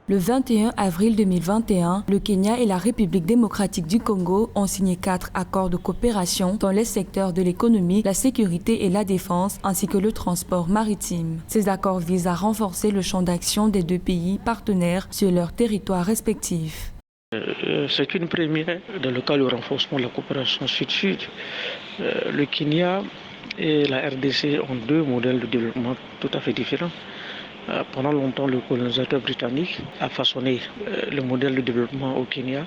Le 21 avril 2021, le Kenya et la République démocratique du Congo ont signé 4 accords de coopération dans les secteurs de l'économie, la sécurité et la défense, ainsi que le transport maritime. Ces accords visent à renforcer le champ d'action des deux pays partenaires sur leurs territoires respectifs. C'est une première dans le cadre du renforcement de la coopération sud-sud. Le Kenya et la RDC ont deux modèles de développement tout à fait différents. Pendant longtemps, le colonisateur britannique a façonné le modèle de développement au Kenya,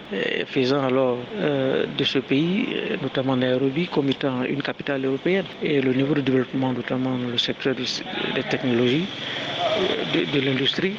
faisant alors de ce pays, notamment Nairobi, comme étant une capitale européenne. Et le niveau de développement, notamment dans le secteur des technologies, de l'industrie,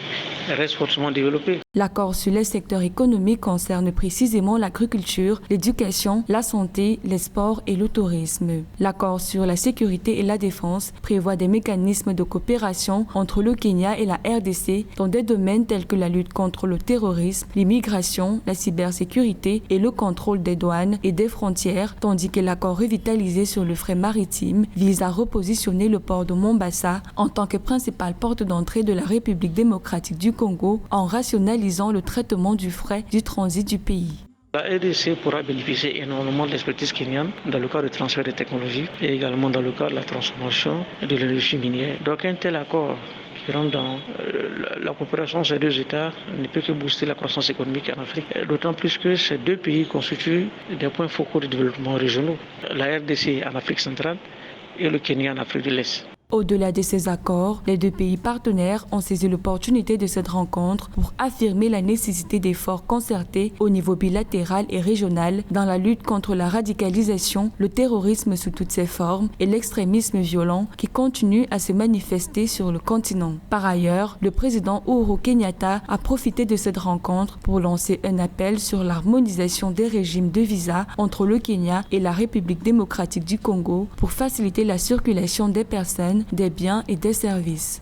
reste fortement développé. L'accord sur les secteurs économiques concerne précisément l'agriculture, l'éducation, la santé, les sports et le tourisme. L'accord sur la sécurité et la défense prévoit des mécanismes de coopération entre le Kenya et la RDC dans des domaines tels que la lutte contre le terrorisme, l'immigration, la cybersécurité et le contrôle des douanes et des frontières, tandis que l'accord revitalisé sur le fret maritime vise à repositionner le port de Mombasa en tant que principale porte d'entrée de la République démocratique du Congo en rationalisant le traitement du fret du transit du pays. La RDC pourra bénéficier énormément de l'expertise kenyane dans le cadre du transfert de technologies et également dans le cadre de la transformation de l'énergie minière. Donc un tel accord qui rentre dans la coopération de ces deux États ne peut que booster la croissance économique en Afrique, d'autant plus que ces deux pays constituent des points focaux de développement régionaux. La RDC en Afrique centrale et le Kenya en Afrique de l'Est. Au-delà de ces accords, les deux pays partenaires ont saisi l'opportunité de cette rencontre pour affirmer la nécessité d'efforts concertés au niveau bilatéral et régional dans la lutte contre la radicalisation, le terrorisme sous toutes ses formes et l'extrémisme violent qui continue à se manifester sur le continent. Par ailleurs, le président Uhuru Kenyatta a profité de cette rencontre pour lancer un appel sur l'harmonisation des régimes de visa entre le Kenya et la République démocratique du Congo pour faciliter la circulation des personnes, des biens et des services.